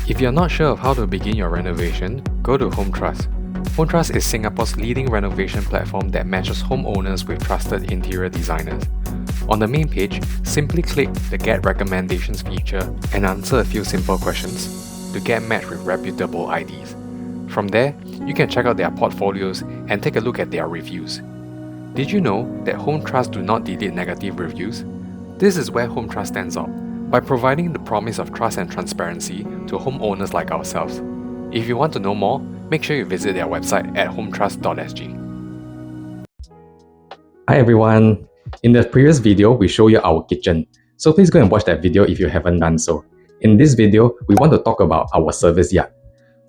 If you're not sure of how to begin your renovation, go to HomeTrust. HomeTrust is Singapore's leading renovation platform that matches homeowners with trusted interior designers. On the main page, simply click the Get Recommendations feature and answer a few simple questions to get matched with reputable IDs. From there, you can check out their portfolios and take a look at their reviews. Did you know that HomeTrust do not delete negative reviews? This is where HomeTrust stands out, by providing the promise of trust and transparency to homeowners like ourselves. If you want to know more, make sure you visit their website at hometrust.sg. Hi everyone! In the previous video, we showed you our kitchen, so please go and watch that video if you haven't done so. In this video, we want to talk about our service yard.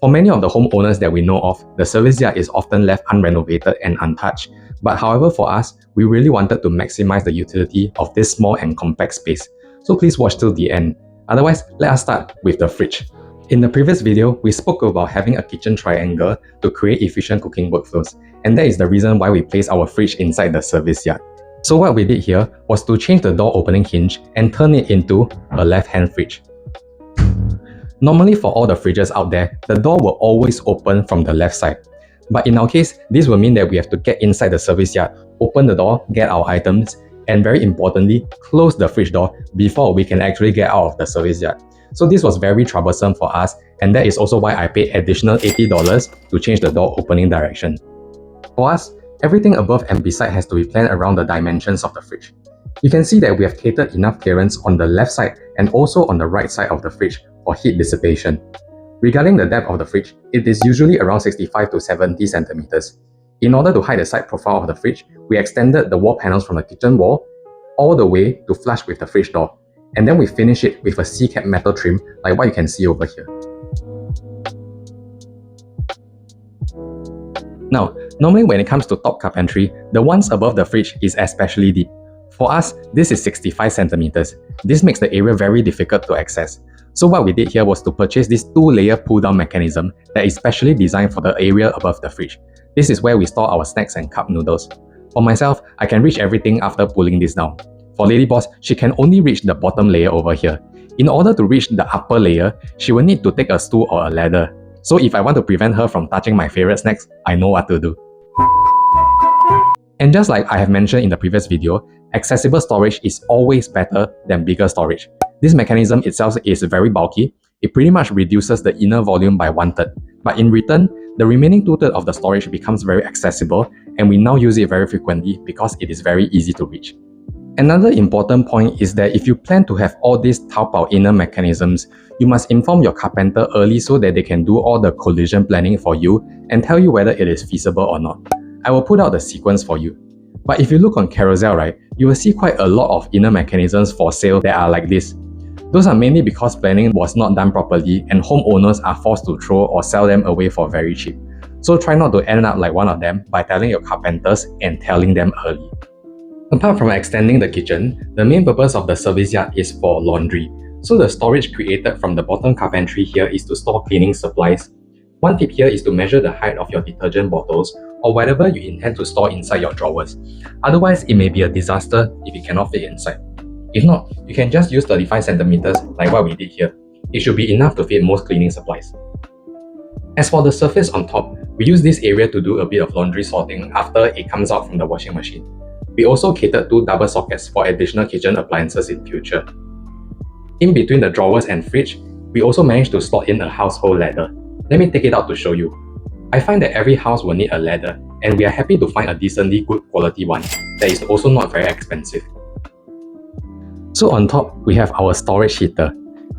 For many of the homeowners that we know of, the service yard is often left unrenovated and untouched. But however, for us, we really wanted to maximize the utility of this small and compact space. So please watch till the end. Otherwise, let us start with the fridge. In the previous video, we spoke about having a kitchen triangle to create efficient cooking workflows, and that is the reason why we placed our fridge inside the service yard. So what we did here was to change the door opening hinge and turn it into a left-hand fridge. Normally for all the fridges out there, the door will always open from the left side. But in our case, this will mean that we have to get inside the service yard, open the door, get our items, and very importantly, close the fridge door before we can actually get out of the service yard. So this was very troublesome for us, and that is also why I paid additional $80 to change the door opening direction. For us, everything above and beside has to be planned around the dimensions of the fridge. You can see that we have catered enough clearance on the left side and also on the right side of the fridge for heat dissipation. Regarding the depth of the fridge, it is usually around 65 to 70 centimeters. In order to hide the side profile of the fridge, we extended the wall panels from the kitchen wall all the way to flush with the fridge door. And then we finish it with a C-cap metal trim like what you can see over here. Now, normally when it comes to top carpentry, the ones above the fridge is especially deep. For us, this is 65 centimeters. This makes the area very difficult to access. So what we did here was to purchase this 2-layer pull-down mechanism that is specially designed for the area above the fridge. This is where we store our snacks and cup noodles. For myself, I can reach everything after pulling this down. For Lady Boss, she can only reach the bottom layer over here. In order to reach the upper layer, she will need to take a stool or a ladder. So if I want to prevent her from touching my favorite snacks, I know what to do. And just like I have mentioned in the previous video, accessible storage is always better than bigger storage. This mechanism itself is very bulky. It pretty much reduces the inner volume by 1/3. But in return, the remaining 2/3 of the storage becomes very accessible, and we now use it very frequently because it is very easy to reach. Another important point is that if you plan to have all these taobao inner mechanisms, you must inform your carpenter early so that they can do all the collision planning for you and tell you whether it is feasible or not. I will put out the sequence for you. But if you look on Carousel, right, you will see quite a lot of inner mechanisms for sale that are like this. Those are mainly because planning was not done properly and homeowners are forced to throw or sell them away for very cheap. So try not to end up like one of them by telling your carpenters and telling them early. Apart from extending the kitchen, the main purpose of the service yard is for laundry. So the storage created from the bottom carpentry here is to store cleaning supplies. One tip here is to measure the height of your detergent bottles or whatever you intend to store inside your drawers. Otherwise, it may be a disaster if it cannot fit inside. If not, you can just use 35 centimeters like what we did here. It should be enough to fit most cleaning supplies. As for the surface on top, we use this area to do a bit of laundry sorting after it comes out from the washing machine. We also catered 2 double sockets for additional kitchen appliances in future. In between the drawers and fridge, we also managed to slot in a household ladder. Let me take it out to show you. I find that every house will need a ladder, and we are happy to find a decently good quality one that is also not very expensive. So on top, we have our storage heater.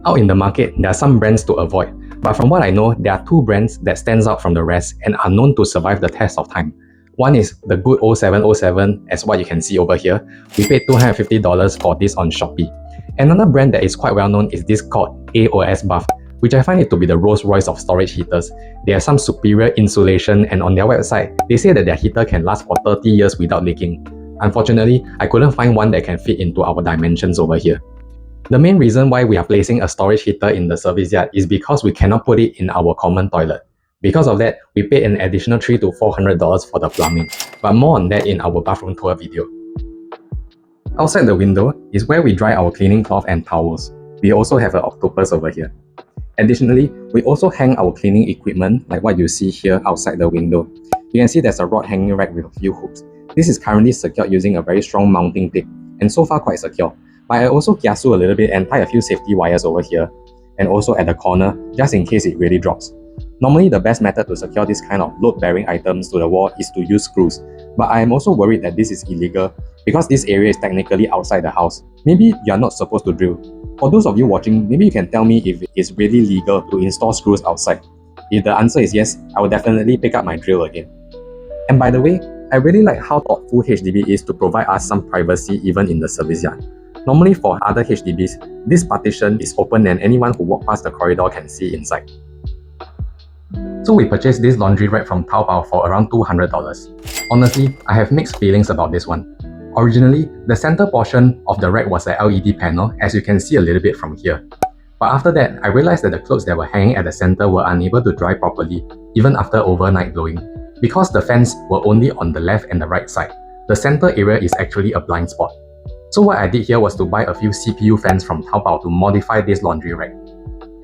Out in the market, there are some brands to avoid, but from what I know, there are 2 brands that stands out from the rest and are known to survive the test of time. One is the good 0707, as what you can see over here. We paid $250 for this on Shopee. Another brand that is quite well known is this called AOS Buff, which I find it to be the Rolls Royce of storage heaters. They have some superior insulation, and on their website, they say that their heater can last for 30 years without leaking. Unfortunately, I couldn't find one that can fit into our dimensions over here. The main reason why we are placing a storage heater in the service yard is because we cannot put it in our common toilet. Because of that, we paid an additional $300 to $400 for the plumbing, but more on that in our bathroom tour video. Outside the window is where we dry our cleaning cloth and towels. We also have an octopus over here. Additionally, we also hang our cleaning equipment like what you see here outside the window. You can see there's a rod hanging rack with a few hooks. This is currently secured using a very strong mounting tape and so far quite secure. But I also kiasu a little bit and tie a few safety wires over here and also at the corner just in case it really drops. Normally, the best method to secure this kind of load-bearing items to the wall is to use screws, but I am also worried that this is illegal because this area is technically outside the house. Maybe you are not supposed to drill. For those of you watching, maybe you can tell me if it is really legal to install screws outside. If the answer is yes, I will definitely pick up my drill again. And by the way, I really like how thoughtful HDB is to provide us some privacy even in the service yard. Normally for other HDBs, this partition is open and anyone who walks past the corridor can see inside. So we purchased this laundry rack from Taobao for around $200. Honestly, I have mixed feelings about this one. Originally, the center portion of the rack was a LED panel, as you can see a little bit from here. But after that, I realized that the clothes that were hanging at the center were unable to dry properly, even after overnight blowing. Because the fans were only on the left and the right side, the center area is actually a blind spot. So what I did here was to buy a few CPU fans from Taobao to modify this laundry rack.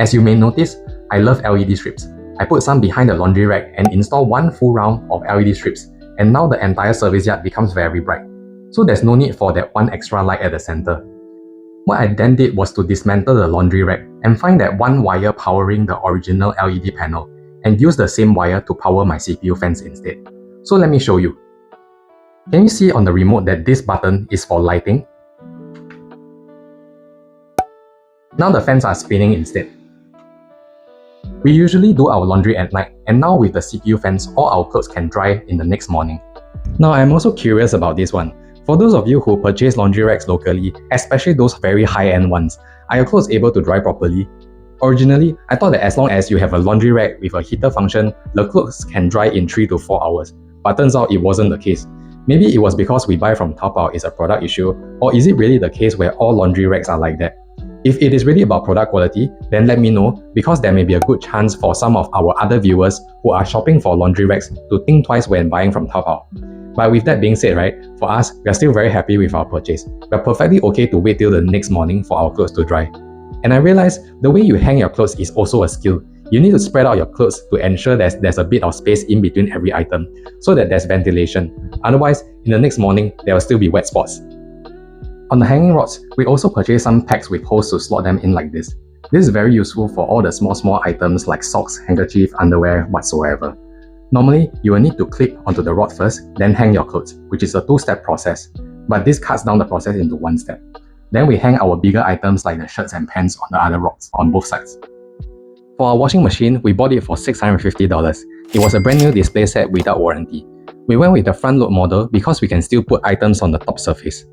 As you may notice, I love LED strips. I put some behind the laundry rack and installed one full round of LED strips, and now the entire service yard becomes very bright. So there's no need for that one extra light at the center. What I then did was to dismantle the laundry rack and find that one wire powering the original LED panel and use the same wire to power my CPU fans instead. So let me show you. Can you see on the remote that this button is for lighting? Now the fans are spinning instead. We usually do our laundry at night, and now with the CPU fans, all our clothes can dry in the next morning. Now I'm also curious about this one. For those of you who purchase laundry racks locally, especially those very high-end ones, are your clothes able to dry properly? Originally, I thought that as long as you have a laundry rack with a heater function, the clothes can dry in 3 to 4 hours. But turns out it wasn't the case. Maybe it was because we buy from Taobao is a product issue, or is it really the case where all laundry racks are like that? If it is really about product quality, then let me know, because there may be a good chance for some of our other viewers who are shopping for laundry racks to think twice when buying from Taobao. But with that being said, right, for us, we are still very happy with our purchase. We are perfectly okay to wait till the next morning for our clothes to dry. And I realized the way you hang your clothes is also a skill. You need to spread out your clothes to ensure that there's a bit of space in between every item, so that there's ventilation. Otherwise, in the next morning, there will still be wet spots. On the hanging rods, we also purchased some pegs with holes to slot them in like this. This is very useful for all the small items like socks, handkerchief, underwear, whatsoever. Normally, you will need to clip onto the rod first, then hang your clothes, which is a 2-step process. But this cuts down the process into 1 step. Then we hang our bigger items like the shirts and pants on the other rods on both sides. For our washing machine, we bought it for $650. It was a brand new display set without warranty. We went with the front load model because we can still put items on the top surface.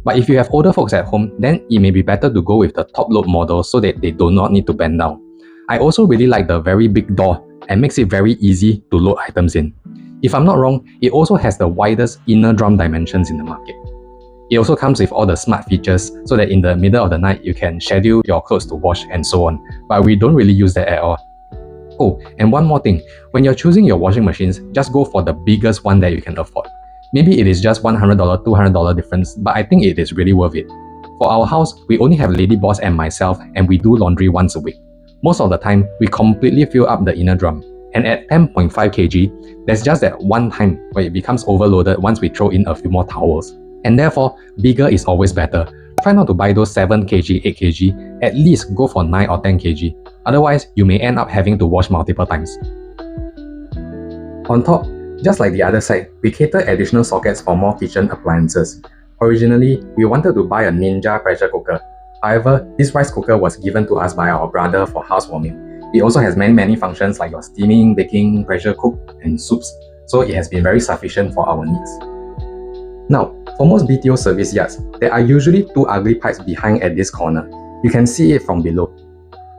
But if you have older folks at home, then it may be better to go with the top load model so that they do not need to bend down. I also really like the very big door and makes it very easy to load items in. If I'm not wrong, it also has the widest inner drum dimensions in the market. It also comes with all the smart features so that in the middle of the night you can schedule your clothes to wash and so on, but we don't really use that at all. Oh, and one more thing, when you're choosing your washing machines, just go for the biggest one that you can afford. Maybe it is just $100, $200 difference, but I think it is really worth it. For our house, we only have Lady Boss and myself, and we do laundry once a week. Most of the time, we completely fill up the inner drum. And at 10.5 kg, there's just that one time where it becomes overloaded once we throw in a few more towels. And therefore, bigger is always better. Try not to buy those 7 kg, 8 kg, at least go for 9 or 10 kg. Otherwise, you may end up having to wash multiple times. On top, just like the other side, we cater additional sockets for more kitchen appliances. Originally, we wanted to buy a Ninja pressure cooker. However, this rice cooker was given to us by our brother for housewarming. It also has many functions like your steaming, baking, pressure cook, and soups, so it has been very sufficient for our needs. Now, for most BTO service yards, there are usually 2 ugly pipes behind at this corner. You can see it from below.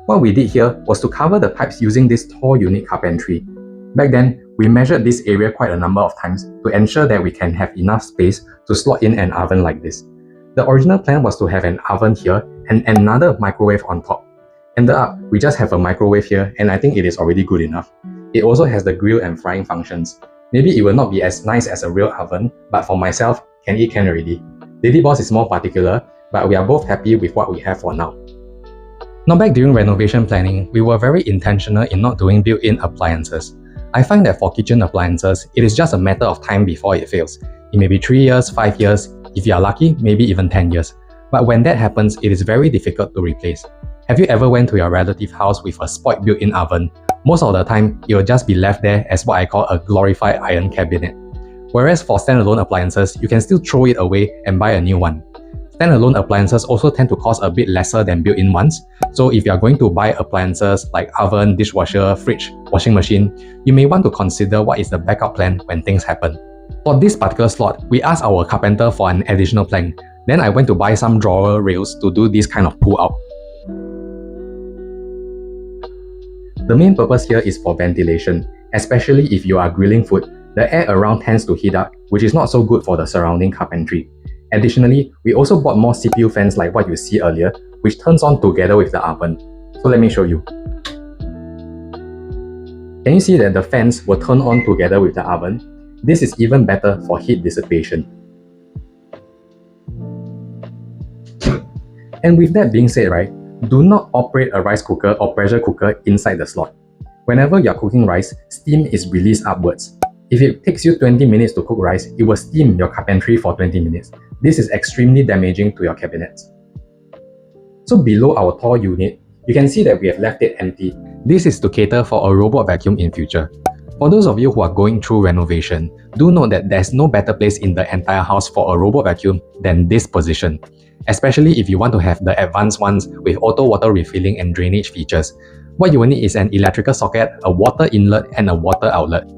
What we did here was to cover the pipes using this tall unit carpentry. Back then, we measured this area quite a number of times to ensure that we can have enough space to slot in an oven like this. The original plan was to have an oven here and another microwave on top. Ended up, we just have a microwave here and I think it is already good enough. It also has the grill and frying functions. Maybe it will not be as nice as a real oven, but for myself, can eat can already. Lady Boss is more particular, but we are both happy with what we have for now. Now back during renovation planning, we were very intentional in not doing built-in appliances. I find that for kitchen appliances, it is just a matter of time before it fails. It may be 3 years, 5 years, if you are lucky, maybe even 10 years. But when that happens, it is very difficult to replace. Have you ever went to your relative house with a spoiled built-in oven? Most of the time, it will just be left there as what I call a glorified iron cabinet. Whereas for standalone appliances, you can still throw it away and buy a new one. Standalone appliances also tend to cost a bit lesser than built-in ones, so if you are going to buy appliances like oven, dishwasher, fridge, washing machine, you may want to consider what is the backup plan when things happen. For this particular slot, we asked our carpenter for an additional plank. Then I went to buy some drawer rails to do this kind of pull out. The main purpose here is for ventilation, especially if you are grilling food. The air around tends to heat up, which is not so good for the surrounding carpentry. Additionally, we also bought more CPU fans like what you see earlier, which turns on together with the oven. So let me show you. Can you see that the fans will turn on together with the oven? This is even better for heat dissipation. And with that being said, right, do not operate a rice cooker or pressure cooker inside the slot. Whenever you're cooking rice, steam is released upwards. If it takes you 20 minutes to cook rice, it will steam your carpentry for 20 minutes. This is extremely damaging to your cabinets. So below our tall unit, you can see that we have left it empty. This is to cater for a robot vacuum in future. For those of you who are going through renovation, do note that there's no better place in the entire house for a robot vacuum than this position. Especially if you want to have the advanced ones with auto water refilling and drainage features. What you will need is an electrical socket, a water inlet, and a water outlet.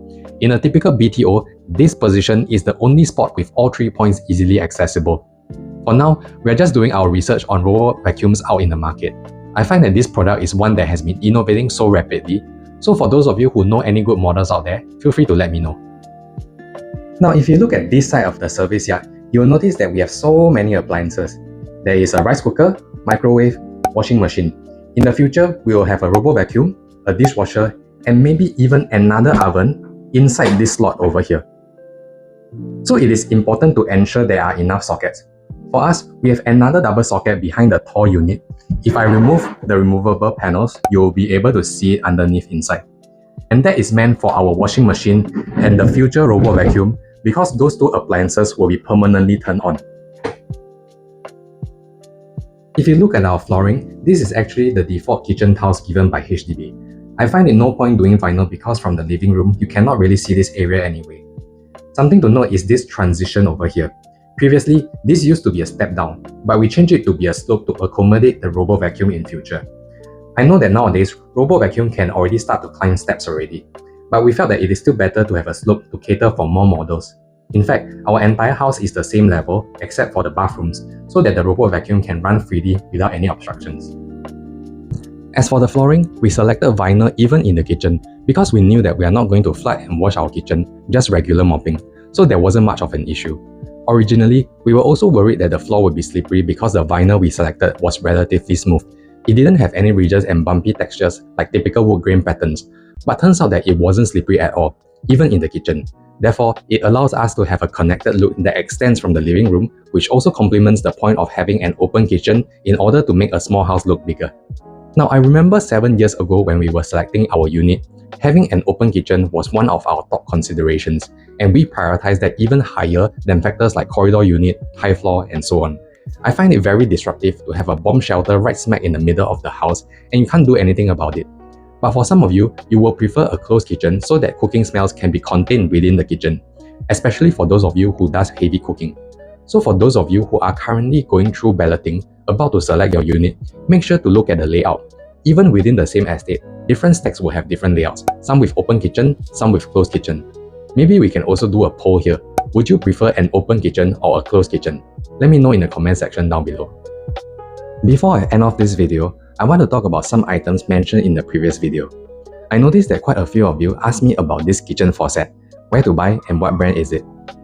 In a typical BTO, this position is the only spot with all 3 points easily accessible. For now, we are just doing our research on robot vacuums out in the market. I find that this product is one that has been innovating so rapidly, so for those of you who know any good models out there, feel free to let me know. Now if you look at this side of the service yard, you will notice that we have so many appliances. There is a rice cooker, microwave, washing machine. In the future, we will have a robot vacuum, a dishwasher, and maybe even another oven inside this slot over here. So it is important to ensure there are enough sockets. For us, we have another double socket behind the tall unit. If I remove the removable panels, you will be able to see it underneath inside. And that is meant for our washing machine and the future robot vacuum because those two appliances will be permanently turned on. If you look at our flooring, this is actually the default kitchen tiles given by HDB. I find it no point doing vinyl because from the living room, you cannot really see this area anyway. Something to note is this transition over here. Previously, this used to be a step down, but we changed it to be a slope to accommodate the robo vacuum in future. I know that nowadays, robo vacuum can already start to climb steps already, but we felt that it is still better to have a slope to cater for more models. In fact, our entire house is the same level except for the bathrooms, so that the robo vacuum can run freely without any obstructions. As for the flooring, we selected vinyl even in the kitchen because we knew that we are not going to flood and wash our kitchen, just regular mopping, so there wasn't much of an issue. Originally, we were also worried that the floor would be slippery because the vinyl we selected was relatively smooth. It didn't have any ridges and bumpy textures like typical wood grain patterns, but turns out that it wasn't slippery at all, even in the kitchen. Therefore, it allows us to have a connected look that extends from the living room, which also complements the point of having an open kitchen in order to make a small house look bigger. Now, I remember 7 years ago when we were selecting our unit, having an open kitchen was one of our top considerations, and we prioritized that even higher than factors like corridor unit, high floor, and so on. I find it very disruptive to have a bomb shelter right smack in the middle of the house and you can't do anything about it. But for some of you, you will prefer a closed kitchen so that cooking smells can be contained within the kitchen, especially for those of you who does heavy cooking. So for those of you who are currently going through balloting, about to select your unit, make sure to look at the layout. Even within the same estate, different stacks will have different layouts, some with open kitchen, some with closed kitchen. Maybe we can also do a poll here. Would you prefer an open kitchen or a closed kitchen? Let me know in the comment section down below. Before I end off this video, I want to talk about some items mentioned in the previous video. I noticed that quite a few of you asked me about this kitchen faucet, where to buy and what brand is it.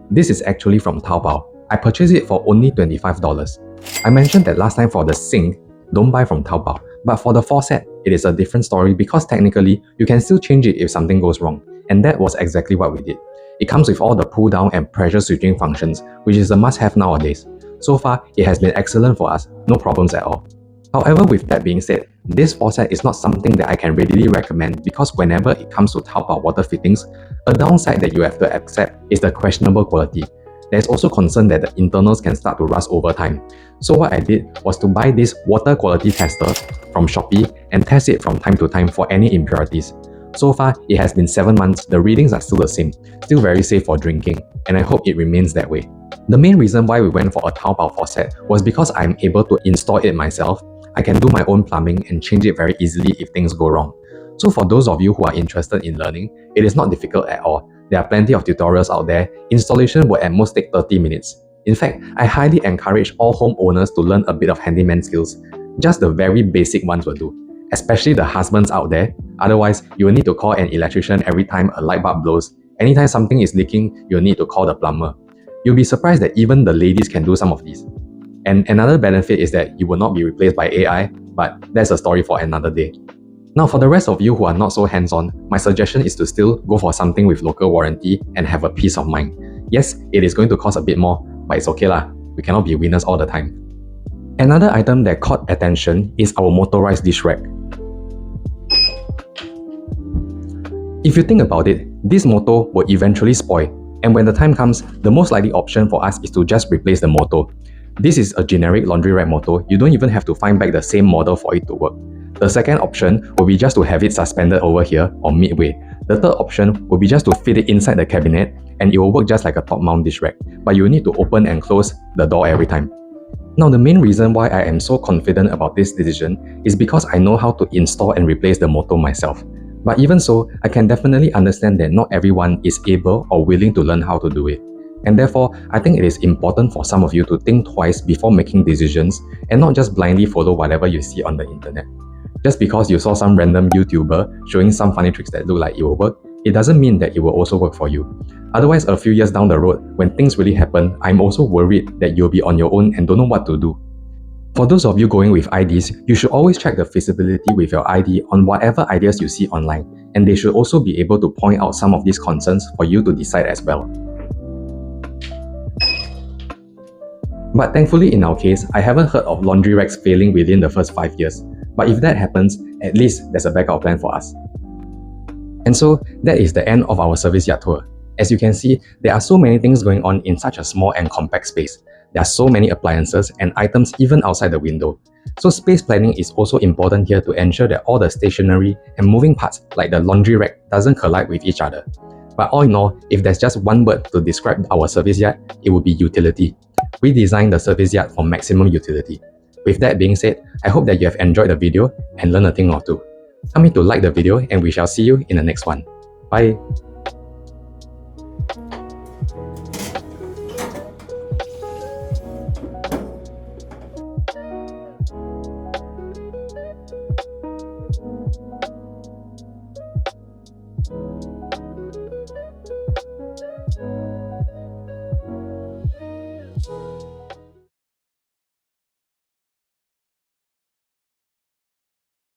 This is actually from Taobao. I purchased it for only $25. I mentioned that last time for the sink, don't buy from Taobao, but for the faucet, it is a different story because technically, you can still change it if something goes wrong, and that was exactly what we did. It comes with all the pull down and pressure switching functions, which is a must-have nowadays. So far, it has been excellent for us, no problems at all. However, with that being said, this faucet is not something that I can readily recommend because whenever it comes to taobao water fittings, a downside that you have to accept is the questionable quality. There's also concern that the internals can start to rust over time. So what I did was to buy this water quality tester from Shopee and test it from time to time for any impurities. So far, it has been 7 months, the readings are still the same, still very safe for drinking, and I hope it remains that way. The main reason why we went for a taobao faucet was because I'm able to install it myself. I can do my own plumbing and change it very easily if things go wrong. So for those of you who are interested in learning, it is not difficult at all. There are plenty of tutorials out there. Installation will at most take 30 minutes. In fact, I highly encourage all homeowners to learn a bit of handyman skills. Just the very basic ones will do. Especially the husbands out there. Otherwise, you will need to call an electrician every time a light bulb blows. Anytime something is leaking, you'll need to call the plumber. You'll be surprised that even the ladies can do some of these. And another benefit is that you will not be replaced by AI, but that's a story for another day. Now for the rest of you who are not so hands-on, my suggestion is to still go for something with local warranty and have a peace of mind. Yes, it is going to cost a bit more, but it's okay lah. We cannot be winners all the time. Another item that caught attention is our motorized dish rack. If you think about it, this motor will eventually spoil, and when the time comes, the most likely option for us is to just replace the motor. This is a generic laundry rack motor. You don't even have to find back the same model for it to work. The second option will be just to have it suspended over here or midway. The third option will be just to fit it inside the cabinet and it will work just like a top mount dish rack, but you will need to open and close the door every time. Now the main reason why I am so confident about this decision is because I know how to install and replace the motor myself. But even so, I can definitely understand that not everyone is able or willing to learn how to do it. And therefore, I think it is important for some of you to think twice before making decisions and not just blindly follow whatever you see on the internet. Just because you saw some random YouTuber showing some funny tricks that look like it will work, it doesn't mean that it will also work for you. Otherwise, a few years down the road, when things really happen, I'm also worried that you'll be on your own and don't know what to do. For those of you going with IDs, you should always check the feasibility with your ID on whatever ideas you see online, and they should also be able to point out some of these concerns for you to decide as well. But thankfully in our case, I haven't heard of laundry racks failing within the first 5 years. But if that happens, at least there's a backup plan for us. And so that is the end of our service yard tour. As you can see, there are so many things going on in such a small and compact space. There are so many appliances and items even outside the window. So space planning is also important here to ensure that all the stationery and moving parts like the laundry rack doesn't collide with each other. But all in all, if there's just one word to describe our service yard, it would be utility. We designed the service yard for maximum utility. With that being said, I hope that you have enjoyed the video and learned a thing or two. Tell me to like the video and we shall see you in the next one. Bye!